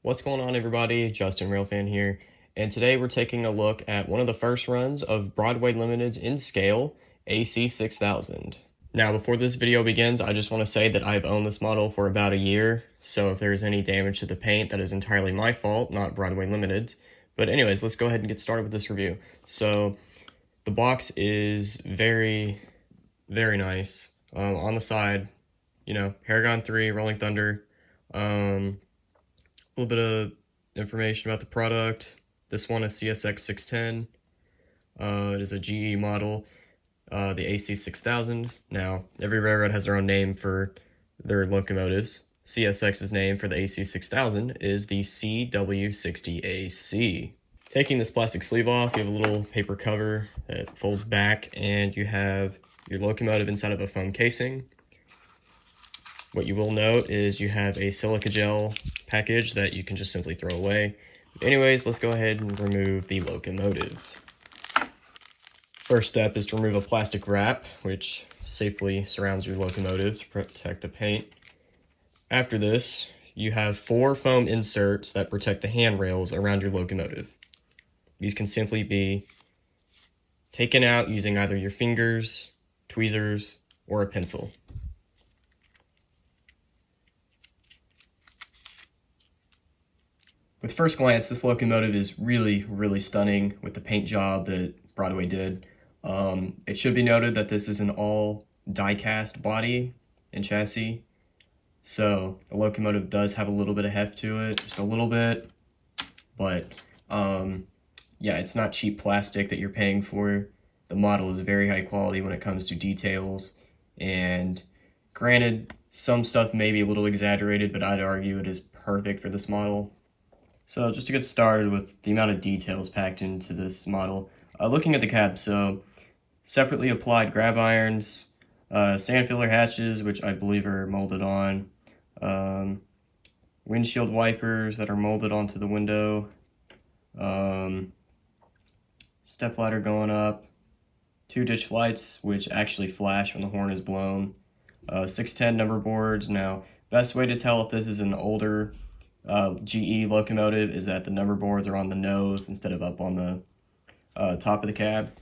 What's going on, everybody? Justin Railfan here, and today we're taking a look at one of the first runs of Broadway Limited's in-scale AC6000. Now, before this video begins, I just want to say that I've owned this model for about a year, so if there's any damage to the paint, that is entirely my fault, not Broadway Limited's. But anyways, let's go ahead and get started with this review. So, the box is very, very nice. On the side, Paragon 3, Rolling Thunder, a little bit of information about the product. This one is CSX 610. It is a GE model, the AC6000. Now, every railroad has their own name for their locomotives. CSX's name for the AC6000 is the CW60AC. Taking this plastic sleeve off, you have a little paper cover that folds back, and you have your locomotive inside of a foam casing. What you will note is you have a silica gel package that you can just simply throw away. Anyways, let's go ahead and remove the locomotive. First step is to remove a plastic wrap, which safely surrounds your locomotive to protect the paint. After this, you have 4 foam inserts that protect the handrails around your locomotive. These can simply be taken out using either your fingers, tweezers, or a pencil. With first glance, this locomotive is really, really stunning with the paint job that Broadway did. It should be noted that this is an all die-cast body and chassis, so the locomotive does have a little bit of heft to it, just a little bit, but yeah, it's not cheap plastic that you're paying for. The model is very high quality when it comes to details, and granted, some stuff may be a little exaggerated, but I'd argue it is perfect for this model. So just to get started with the amount of details packed into this model, looking at the cab, so separately applied grab irons, sand filler hatches, which I believe are molded on, windshield wipers that are molded onto the window, step ladder going up, 2 ditch lights which actually flash when the horn is blown, 610 number boards. Now, best way to tell if this is an older GE locomotive is that the number boards are on the nose instead of up on the top of the cab.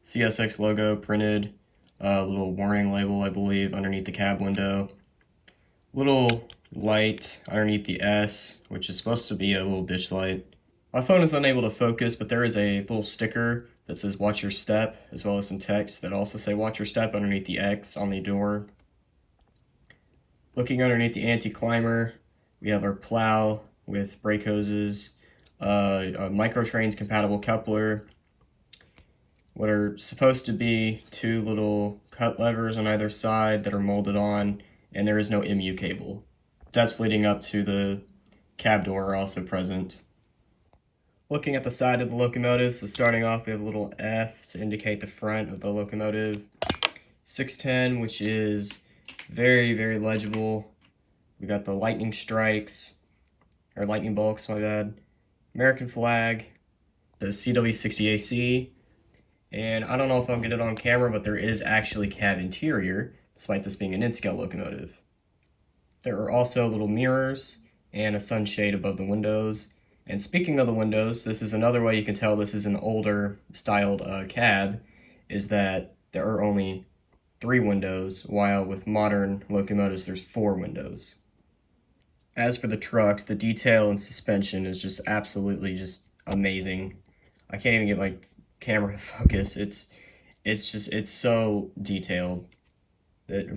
CSX logo printed, a little warning label, I believe, underneath the cab window. Little light underneath the S, which is supposed to be a little ditch light. My phone is unable to focus, but there is a little sticker that says watch your step, as well as some text that also say watch your step underneath the X on the door. Looking underneath the anti-climber, we have our plow with brake hoses, a Microtrains compatible coupler, what are supposed to be 2 little cut levers on either side that are molded on, and there is no MU cable. Steps leading up to the cab door are also present. Looking at the side of the locomotive, so starting off we have a little F to indicate the front of the locomotive, 610, which is very, very legible. We got the lightning strikes, or lightning bolts, my bad. American flag, the CW60AC, and I don't know if I'll get it on camera, but there is actually cab interior, despite this being an in-scale locomotive. There are also little mirrors and a sunshade above the windows. And speaking of the windows, this is another way you can tell this is an older styled cab, is that there are only 3 windows, while with modern locomotives there's 4 windows. As for the trucks, the detail and suspension is just absolutely just amazing. I can't even get my camera to focus. It's so detailed that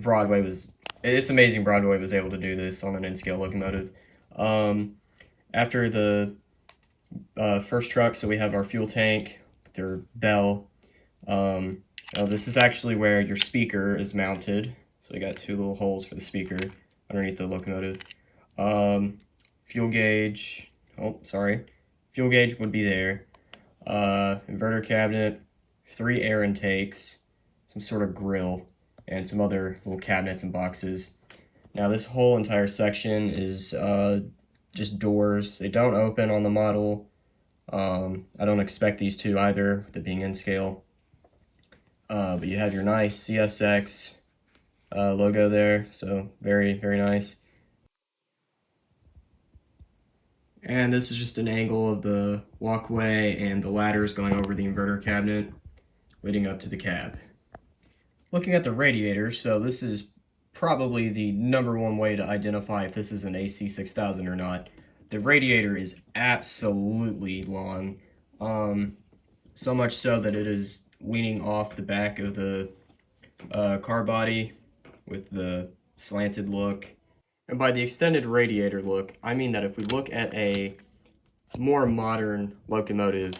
it's amazing Broadway was able to do this on an in-scale locomotive. After the first truck, so we have our fuel tank, their bell. This is actually where your speaker is mounted. So we got 2 little holes for the speaker underneath the locomotive. Fuel gauge, fuel gauge would be there. Inverter cabinet, 3 air intakes, some sort of grill, and some other little cabinets and boxes. Now this whole entire section is just doors. They don't open on the model. I don't expect these to either, with it being in scale. But you have your nice CSX logo there, so very, very nice. And this is just an angle of the walkway and the ladders going over the inverter cabinet leading up to the cab. Looking at the radiator, so this is probably the #1 way to identify if this is an AC6000 or not. The radiator is absolutely long, so much so that it is leaning off the back of the car body with the slanted look. And by the extended radiator look, I mean that if we look at a more modern locomotive,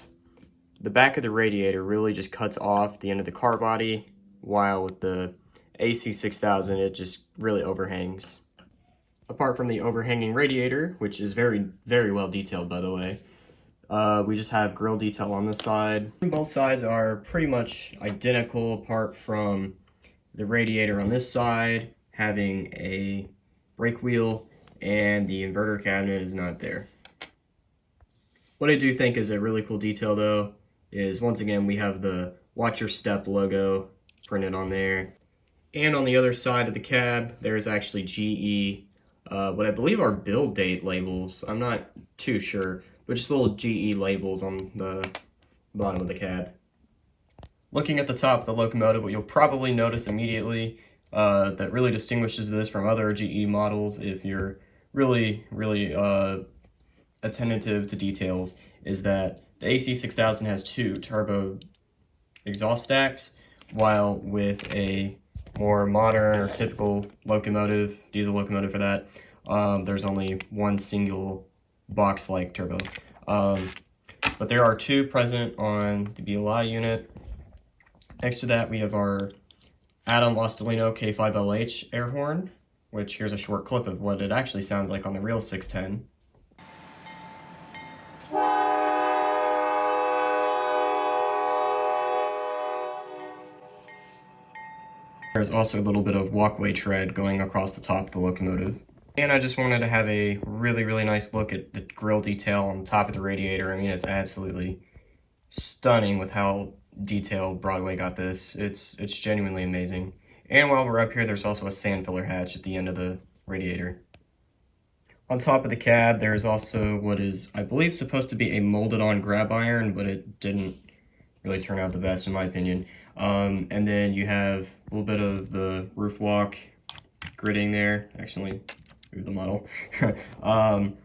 the back of the radiator really just cuts off the end of the car body, while with the AC6000 it just really overhangs. Apart from the overhanging radiator, which is very, very well detailed by the way, we just have grille detail on this side. Both sides are pretty much identical apart from the radiator on this side having a brake wheel and the inverter cabinet is not there. What I do think is a really cool detail though is once again we have the Watch Your Step logo printed on there. And on the other side of the cab there's actually GE, what I believe are build date labels. I'm not too sure, but just little GE labels on the bottom of the cab. Looking at the top of the locomotive, what you'll probably notice immediately that really distinguishes this from other GE models, if you're really attentive to details, is that the AC6000 has 2 turbo exhaust stacks, while with a more modern or typical locomotive, diesel locomotive for that, there's only 1 single box-like turbo. But there are 2 present on the BLI unit. Next to that, we have our Adam Ostelino K5LH air horn, which here's a short clip of what it actually sounds like on the real 610. There's also a little bit of walkway tread going across the top of the locomotive. And I just wanted to have a really nice look at the grille detail on the top of the radiator. I mean, it's absolutely stunning with how detailed Broadway got this. It's genuinely amazing. And while we're up here, there's also a sand filler hatch at the end of the radiator. On top of the cab, there's also what is, I believe, supposed to be a molded on grab iron, but it didn't really turn out the best in my opinion. And then you have a little bit of the roof walk gridding there. Actually, move the model. And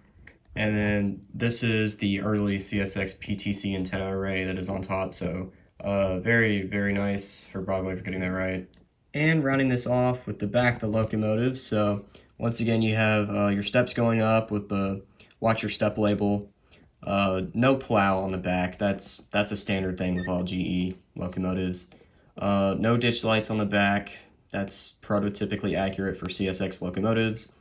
then this is the early CSX PTC antenna array that is on top, so very nice for Broadway for getting that right. And rounding this off with the back of the locomotive, so once again you have your steps going up with the Watch Your Step label. No plow on the back, that's a standard thing with all GE locomotives. No ditch lights on the back, that's prototypically accurate for CSX locomotives.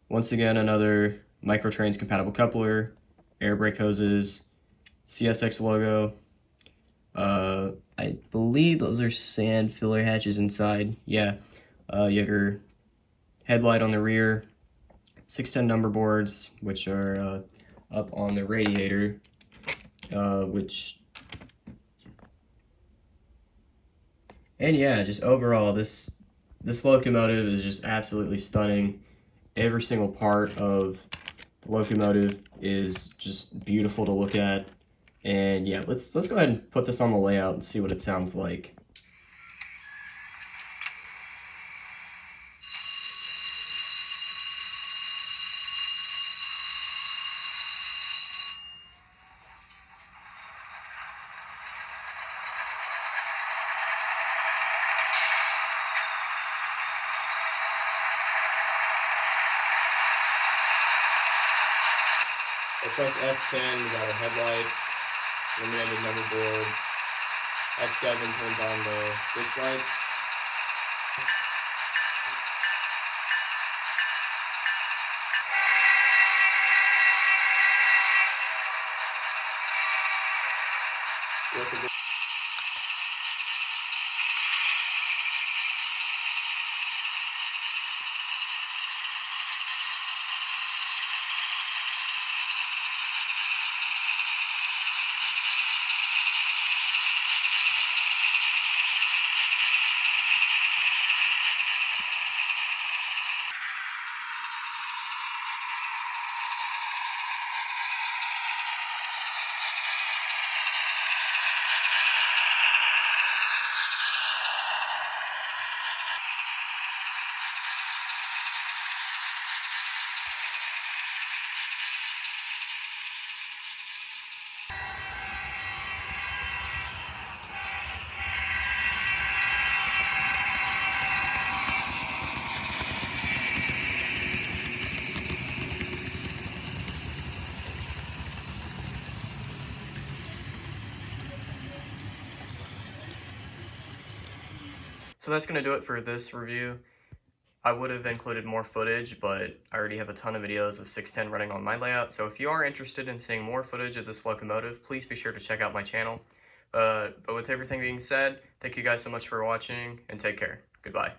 Once again, another Microtrains compatible coupler, air brake hoses, CSX logo. I believe those are sand filler hatches inside. Yeah, you have your headlight on the rear, 610 number boards, which are up on the radiator, and yeah, just overall, this locomotive is just absolutely stunning. Every single part of the locomotive is just beautiful to look at. And yeah, let's go ahead and put this on the layout and see what it sounds like. I press F10, we got our headlights, illuminated number boards. F7 turns on the ditch lights. With the So that's going to do it for this review. I would have included more footage, but I already have a ton of videos of 610 running on my layout, so if you are interested in seeing more footage of this locomotive, please be sure to check out my channel. But with everything being said, thank you guys so much for watching, and take care. Goodbye.